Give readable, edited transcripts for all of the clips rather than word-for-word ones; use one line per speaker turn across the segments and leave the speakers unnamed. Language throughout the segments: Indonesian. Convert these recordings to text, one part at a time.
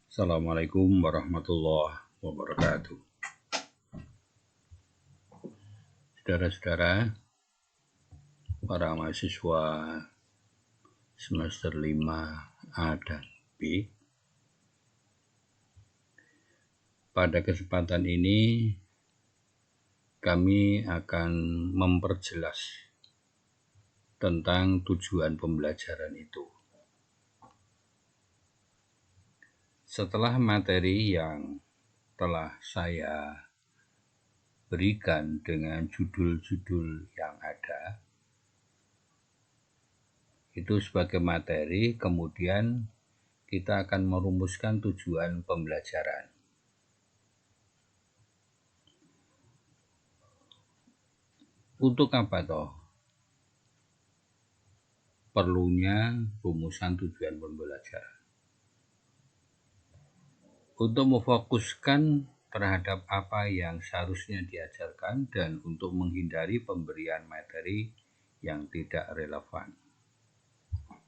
Assalamualaikum warahmatullahi wabarakatuh. Saudara-saudara, para mahasiswa semester 5 A dan B, pada kesempatan ini kami akan memperjelas tentang tujuan pembelajaran itu. Setelah materi yang telah saya berikan dengan judul-judul yang ada, itu sebagai materi, kemudian kita akan merumuskan tujuan pembelajaran. Untuk apa toh perlunya rumusan tujuan pembelajaran? Untuk memfokuskan terhadap apa yang seharusnya diajarkan dan untuk menghindari pemberian materi yang tidak relevan.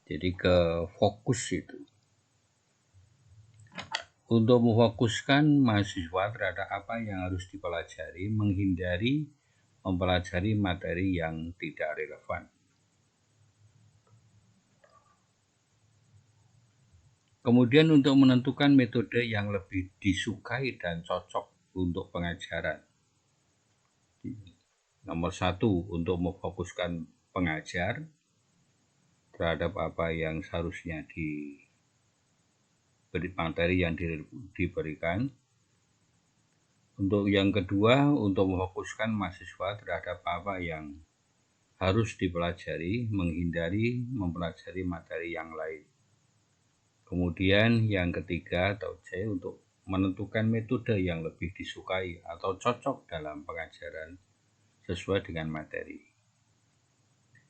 Jadi ke fokus itu. Untuk memfokuskan mahasiswa terhadap apa yang harus dipelajari, menghindari mempelajari materi yang tidak relevan. Kemudian untuk menentukan metode yang lebih disukai dan cocok untuk pengajaran. Nomor 1, untuk memfokuskan pengajar terhadap apa yang seharusnya materi yang diberikan. Untuk yang kedua, untuk memfokuskan mahasiswa terhadap apa yang harus dipelajari, menghindari mempelajari materi yang lain. Kemudian yang ketiga atau C, untuk menentukan metode yang lebih disukai atau cocok dalam pengajaran sesuai dengan materi.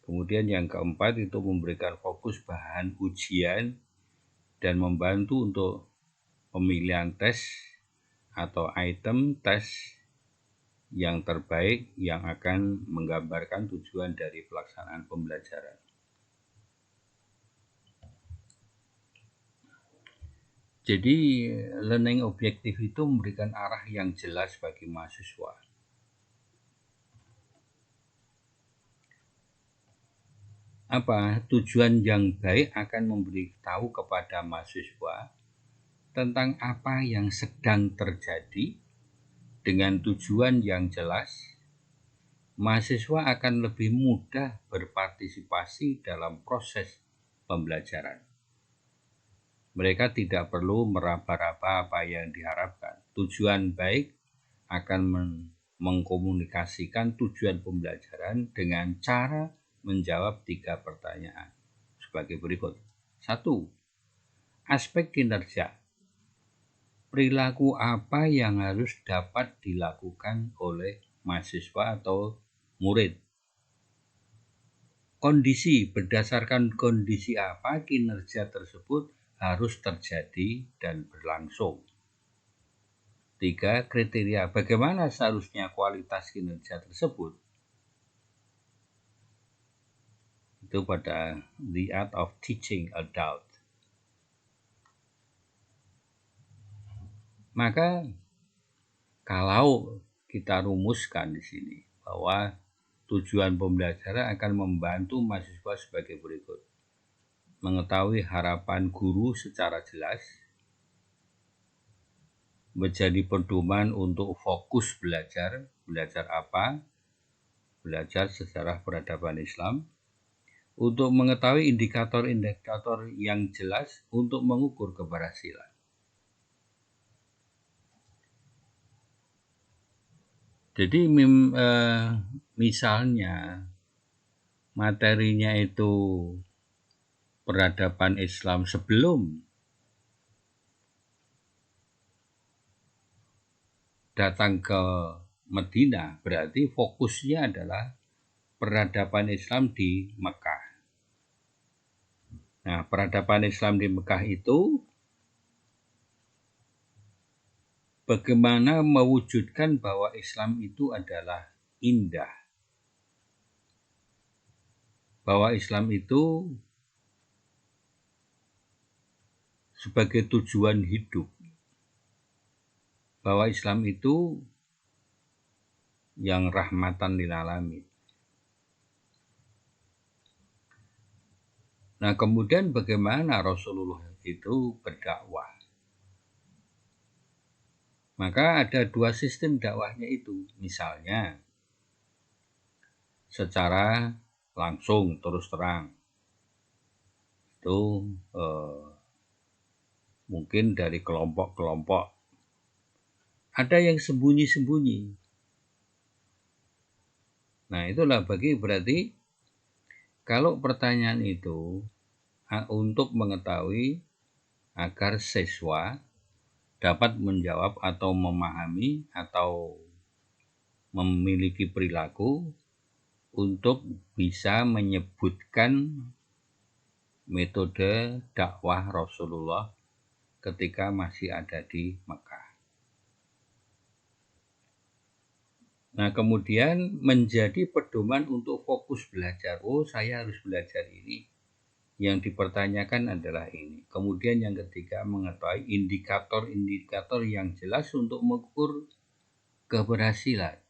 Kemudian yang keempat itu memberikan fokus bahan ujian dan membantu untuk pemilihan tes atau item tes yang terbaik yang akan menggambarkan tujuan dari pelaksanaan pembelajaran. Jadi learning objektif itu memberikan arah yang jelas bagi mahasiswa. Tujuan yang baik akan memberitahu kepada mahasiswa tentang apa yang sedang terjadi. Dengan tujuan yang jelas, mahasiswa akan lebih mudah berpartisipasi dalam proses pembelajaran. Mereka tidak perlu meraba-raba apa yang diharapkan. Tujuan baik akan mengkomunikasikan tujuan pembelajaran dengan cara menjawab 3 pertanyaan sebagai berikut. 1. Aspek kinerja. Perilaku apa yang harus dapat dilakukan oleh mahasiswa atau murid? Kondisi, berdasarkan kondisi apa kinerja tersebut harus terjadi dan berlangsung. 3. Kriteria, bagaimana seharusnya kualitas kinerja tersebut? Itu pada The Art of Teaching Adult. Maka kalau kita rumuskan di sini bahwa tujuan pembelajaran akan membantu mahasiswa sebagai berikut. Mengetahui harapan guru secara jelas, menjadi pedoman untuk fokus belajar apa? Belajar sejarah peradaban Islam, untuk mengetahui indikator-indikator yang jelas untuk mengukur keberhasilan. Jadi misalnya materinya itu peradaban Islam sebelum datang ke Madinah, berarti fokusnya adalah peradaban Islam di Mekah. Nah, peradaban Islam di Mekah itu bagaimana mewujudkan bahwa Islam itu adalah indah. Bahwa Islam itu sebagai tujuan hidup, bahwa Islam itu yang rahmatan lil alamin. Nah, kemudian bagaimana Rasulullah itu berdakwah? Maka ada dua sistem dakwahnya itu. Misalnya, secara langsung terus terang. Itu mungkin dari kelompok-kelompok. Ada yang sembunyi-sembunyi. Nah, itulah berarti kalau pertanyaan itu untuk mengetahui agar siswa dapat menjawab atau memahami atau memiliki perilaku untuk bisa menyebutkan metode dakwah Rasulullah ketika masih ada di Mekah. Nah, kemudian menjadi pedoman untuk fokus belajar. Oh, saya harus belajar ini. Yang dipertanyakan adalah ini. Kemudian yang ketiga, mengetahui indikator-indikator yang jelas untuk mengukur keberhasilan.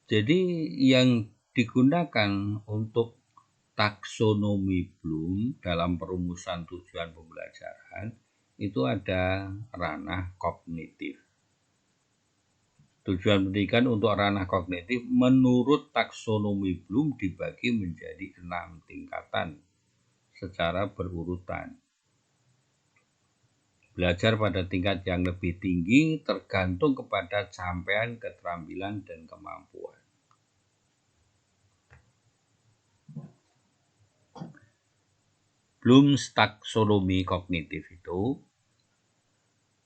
Jadi yang digunakan untuk taksonomi Bloom dalam perumusan tujuan pembelajaran itu ada ranah kognitif. Tujuan pendidikan untuk ranah kognitif menurut taksonomi Bloom dibagi menjadi 6 tingkatan secara berurutan. Belajar pada tingkat yang lebih tinggi tergantung kepada capaian keterampilan dan kemampuan. Bloom's taksonomi kognitif itu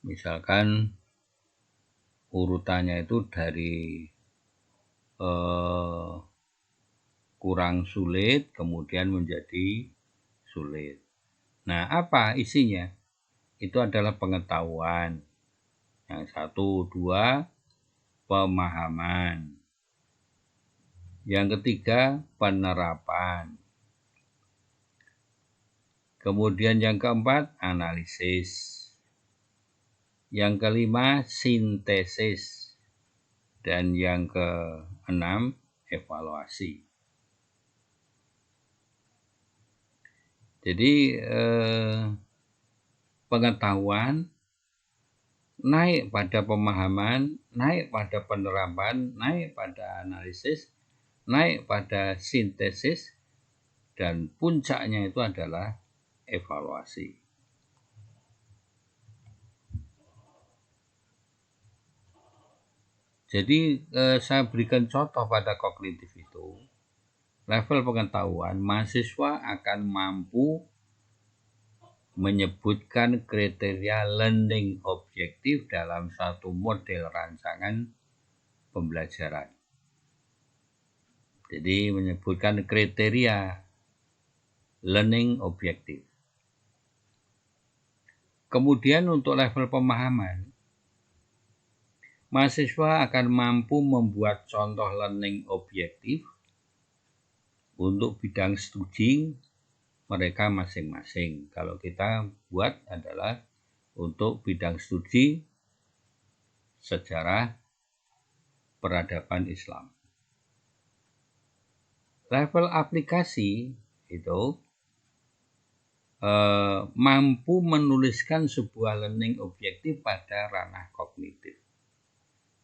misalkan urutannya itu dari kurang sulit kemudian menjadi sulit. Nah, apa isinya? Itu adalah pengetahuan. Yang 1, 2, pemahaman. Yang ketiga, penerapan. Kemudian yang keempat, analisis. Yang kelima, sintesis. Dan yang keenam, evaluasi. Jadi pengetahuan naik pada pemahaman, naik pada penerapan, naik pada analisis, naik pada sintesis, dan puncaknya itu adalah evaluasi. Jadi saya berikan contoh pada kognitif itu. Level pengetahuan, mahasiswa akan mampu menyebutkan kriteria learning objektif dalam satu model rancangan pembelajaran. Jadi menyebutkan kriteria learning objektif. Kemudian untuk level pemahaman, mahasiswa akan mampu membuat contoh learning objektif untuk bidang studi mereka masing-masing. Kalau kita buat adalah untuk bidang studi sejarah peradaban Islam. Level aplikasi itu mampu menuliskan sebuah learning objektif pada ranah kognitif.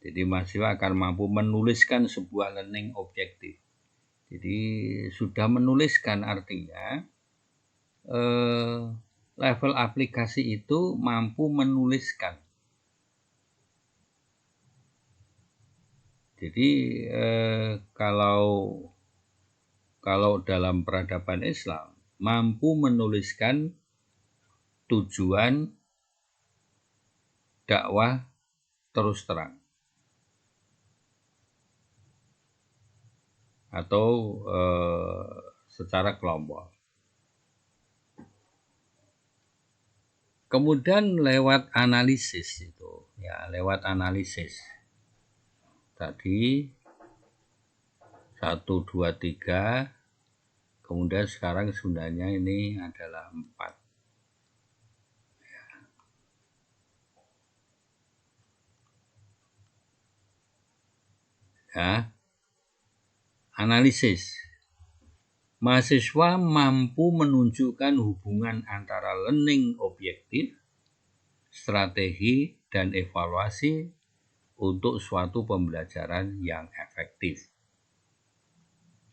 Jadi mahasiswa akan mampu menuliskan sebuah learning objektif. Jadi sudah menuliskan artinya level aplikasi itu mampu menuliskan. Jadi kalau dalam peradaban Islam mampu menuliskan tujuan dakwah terus terang atau secara kelompok. Kemudian lewat analisis itu, ya lewat analisis. Tadi 1, 2, 3, Kemudian sekarang sebenarnya ini adalah 4. Ya, analisis. Mahasiswa mampu menunjukkan hubungan antara learning objektif, strategi, dan evaluasi untuk suatu pembelajaran yang efektif.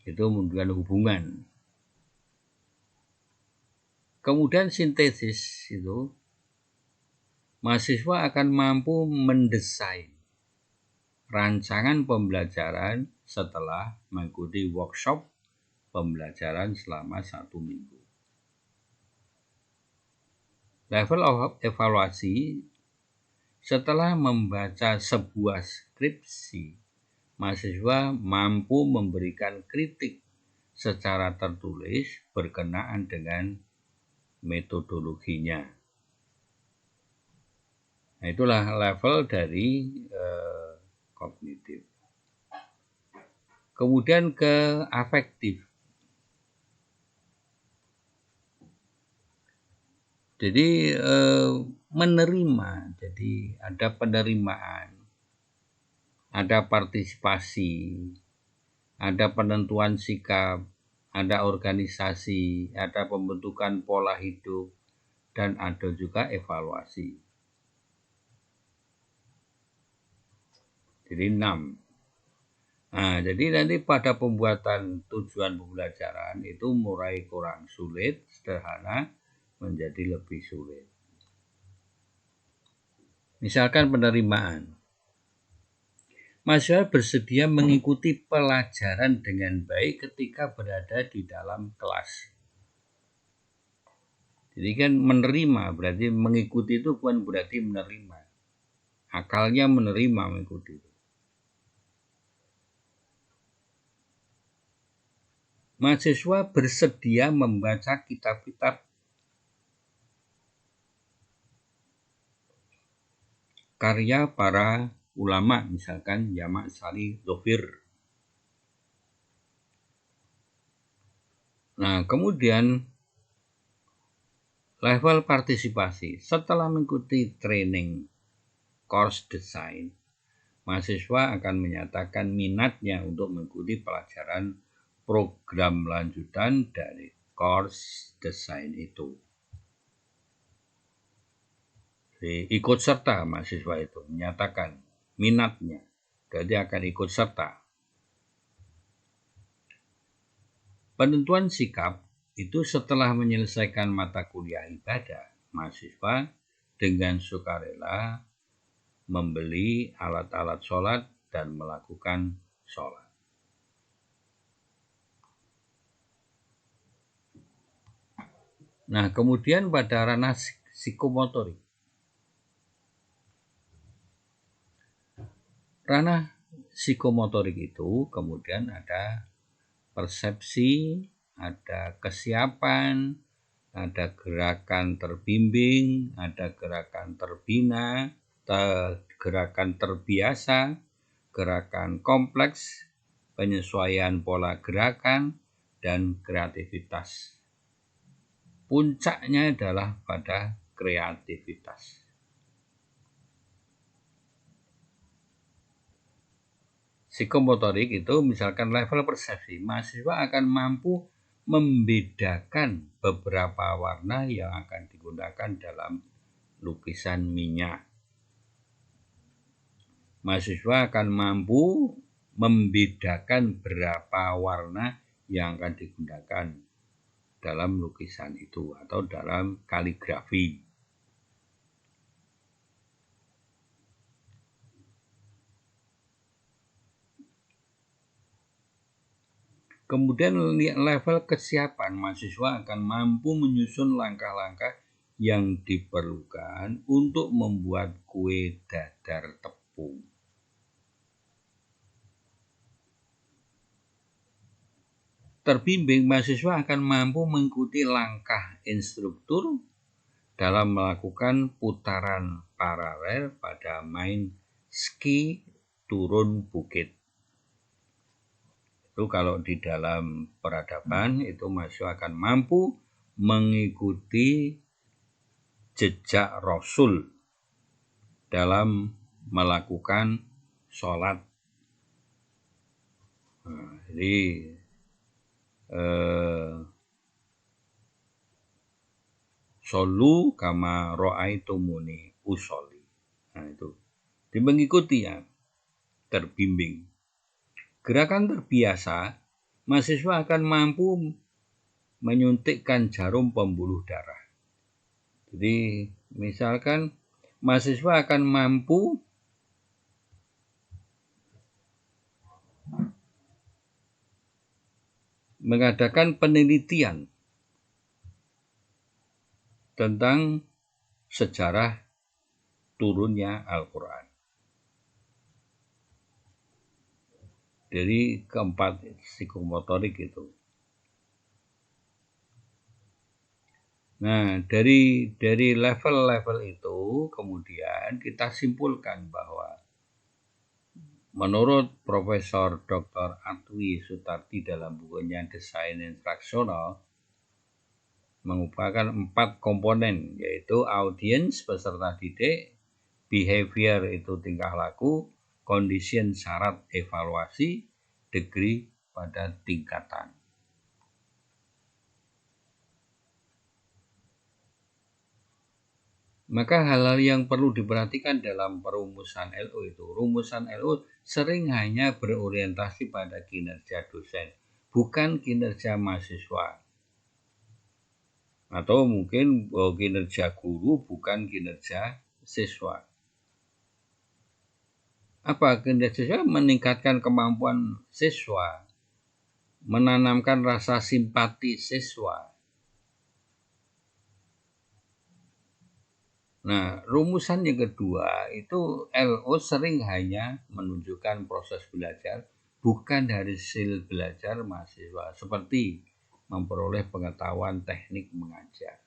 Itu menunjukkan hubungan. Kemudian sintesis itu, mahasiswa akan mampu mendesain rancangan pembelajaran setelah mengikuti workshop pembelajaran selama 1 minggu. Level of evaluasi, setelah membaca sebuah skripsi, mahasiswa mampu memberikan kritik secara tertulis berkenaan dengan metodologinya. Nah, itulah level dari kognitif. Kemudian ke afektif. Jadi menerima, jadi ada penerimaan, ada partisipasi, ada penentuan sikap, ada organisasi, ada pembentukan pola hidup, dan ada juga evaluasi. Jadi 6. Nah, jadi nanti pada pembuatan tujuan pembelajaran itu mulai kurang sulit, sederhana, menjadi lebih sulit. Misalkan penerimaan. Mahasiswa bersedia mengikuti pelajaran dengan baik ketika berada di dalam kelas. Jadi kan menerima, berarti mengikuti itu bukan berarti menerima. Akalnya menerima mengikuti. Mahasiswa bersedia membaca kitab-kitab karya para ulama, misalkan Jamak Sali Dhofir. Nah, kemudian level partisipasi. Setelah mengikuti training course design, mahasiswa akan menyatakan minatnya untuk mengikuti pelajaran program lanjutan dari course design itu. Jadi, ikut serta mahasiswa itu menyatakan minatnya, jadi akan ikut serta. Penentuan sikap itu setelah menyelesaikan mata kuliah ibadah, mahasiswa dengan sukarela membeli alat-alat sholat dan melakukan sholat. Nah, kemudian pada ranah psikomotorik. Ranah psikomotorik itu kemudian ada persepsi, ada kesiapan, ada gerakan terbimbing, ada gerakan terbina, gerakan terbiasa, gerakan kompleks, penyesuaian pola gerakan, dan kreativitas. Puncaknya adalah pada kreativitas. Psikomotorik itu misalkan level persepsi, mahasiswa akan mampu membedakan beberapa warna yang akan digunakan dalam lukisan minyak. Mahasiswa akan mampu membedakan berapa warna yang akan digunakan dalam lukisan itu atau dalam kaligrafi. Kemudian level kesiapan, mahasiswa akan mampu menyusun langkah-langkah yang diperlukan untuk membuat kue dadar tepung. Terbimbing, mahasiswa akan mampu mengikuti langkah instruktur dalam melakukan putaran paralel pada main ski turun bukit. Itu kalau di dalam peradaban itu mahasiswa akan mampu mengikuti jejak Rasul dalam melakukan sholat. Nah, jadi solu kama ro'aitumuni usolli. Nah itu mengikuti ya, terbimbing. Gerakan terbiasa, mahasiswa akan mampu menyuntikkan jarum pembuluh darah. Jadi misalkan mahasiswa akan mampu mengadakan penelitian tentang sejarah turunnya Al-Quran. Dari keempat psikomotorik itu. Nah, dari level-level itu kemudian kita simpulkan bahwa menurut Profesor Dr. Atwi Sutarti dalam bukunya Desain Instruksional merupakan 4 komponen, yaitu audiens peserta didik, behavior itu tingkah laku, condition syarat evaluasi, degree pada tingkatan. Maka hal-hal yang perlu diperhatikan dalam perumusan LO itu, rumusan LO sering hanya berorientasi pada kinerja dosen, bukan kinerja mahasiswa. Atau mungkin kinerja guru bukan kinerja siswa. Apa kinerja siswa? Meningkatkan kemampuan siswa, menanamkan rasa simpati siswa. Nah, rumusan yang kedua itu LO sering hanya menunjukkan proses belajar, bukan dari hasil belajar mahasiswa, seperti memperoleh pengetahuan teknik mengajar.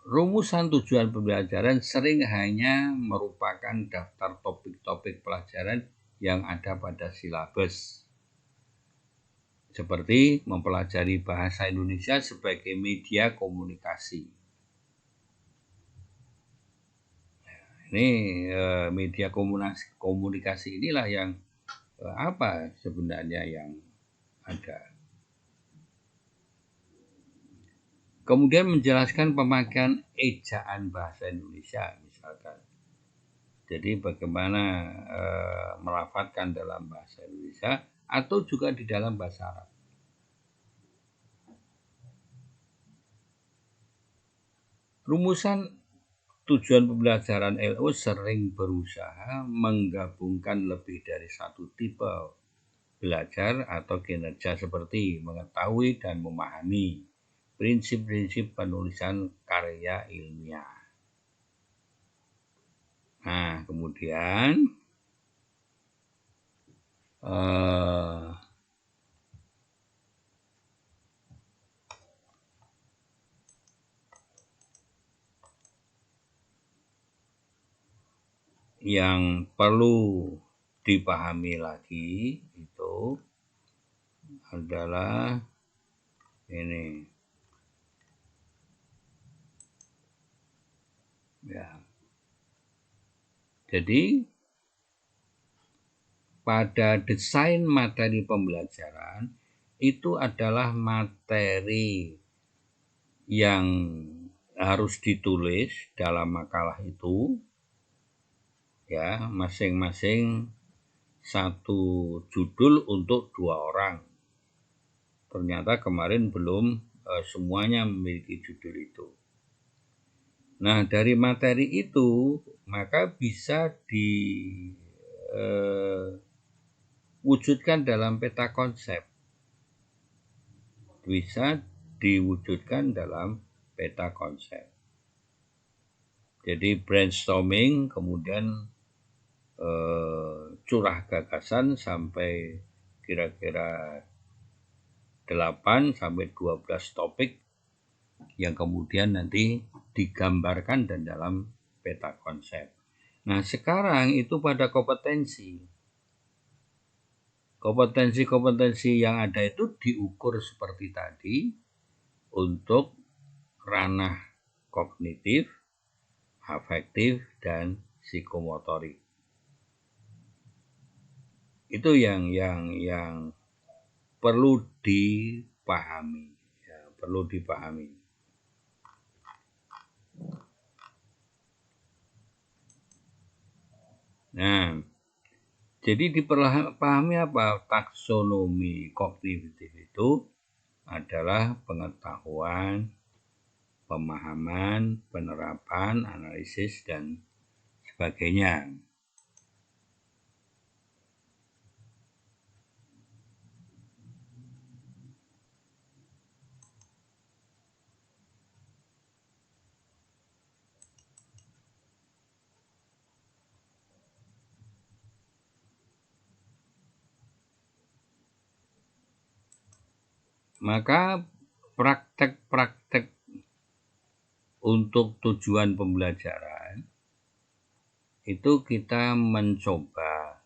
Rumusan tujuan pembelajaran sering hanya merupakan daftar topik-topik pelajaran yang ada pada silabus. Seperti mempelajari bahasa Indonesia sebagai media komunikasi. Ini media komunikasi inilah yang apa sebenarnya yang ada. Kemudian menjelaskan pemakaian ejaan bahasa Indonesia misalkan. Jadi bagaimana melafatkan dalam bahasa Indonesia atau juga di dalam bahasa Arab. Rumusan tujuan pembelajaran LO sering berusaha menggabungkan lebih dari satu tipe belajar atau kinerja seperti mengetahui dan memahami prinsip-prinsip penulisan karya ilmiah. Nah, kemudian yang perlu dipahami lagi itu adalah ini. Ya. Jadi pada desain materi pembelajaran itu adalah materi yang harus ditulis dalam makalah itu, ya, masing-masing satu judul untuk 2 orang. Ternyata kemarin belum semuanya memiliki judul itu. Nah, dari materi itu maka bisa diwujudkan dalam peta konsep. Bisa diwujudkan dalam peta konsep. Jadi brainstorming, kemudian curah gagasan sampai kira-kira 8 sampai 12 topik yang kemudian nanti digambarkan dalam peta konsep. Nah, sekarang itu pada kompetensi. Kompetensi-kompetensi yang ada itu diukur seperti tadi untuk ranah kognitif, afektif, dan psikomotorik. Itu yang perlu dipahami, ya, perlu dipahami. Nah, jadi dipahami apa? Taksonomi kognitif itu adalah pengetahuan, pemahaman, penerapan, analisis, dan sebagainya. Maka praktek-praktek untuk tujuan pembelajaran itu kita mencoba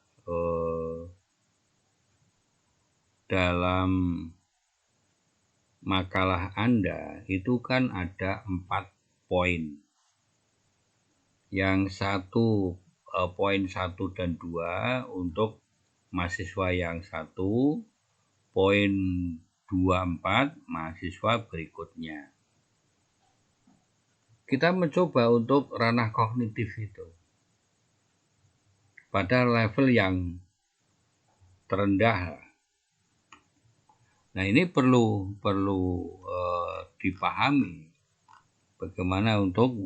dalam makalah Anda itu kan ada 4 poin. Yang satu poin 1 dan 2 untuk mahasiswa yang 1, poin 24 mahasiswa berikutnya. Kita mencoba untuk ranah kognitif itu pada level yang terendah. Nah, ini perlu dipahami bagaimana untuk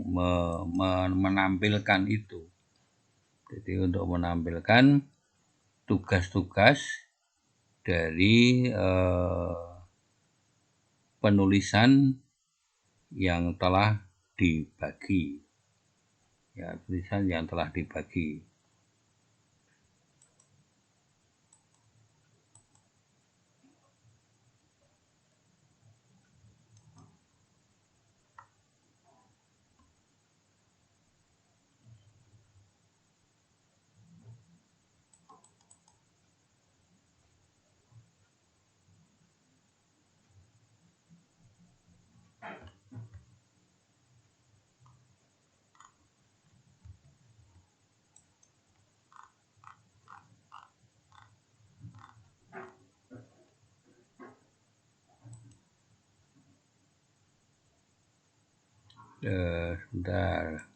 menampilkan itu. Jadi untuk menampilkan tugas-tugas dari penulisan yang telah dibagi, ya, tulisan yang telah dibagi. Sebentar.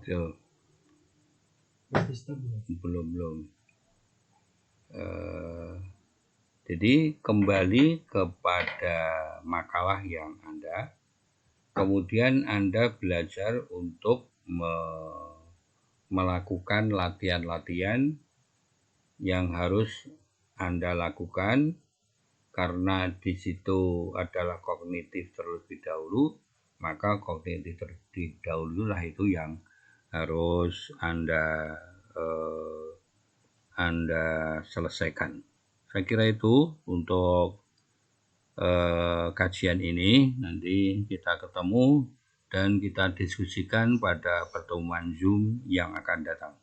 Tuh. Belum. Jadi kembali kepada makalah yang Anda, kemudian Anda belajar untuk melakukan latihan-latihan yang harus Anda lakukan, karena di situ adalah kognitif terlebih dahulu, maka kognitif terlebih dahulu lah itu yang harus Anda selesaikan. Saya kira itu untuk kajian ini. Nanti kita ketemu dan kita diskusikan pada pertemuan Zoom yang akan datang.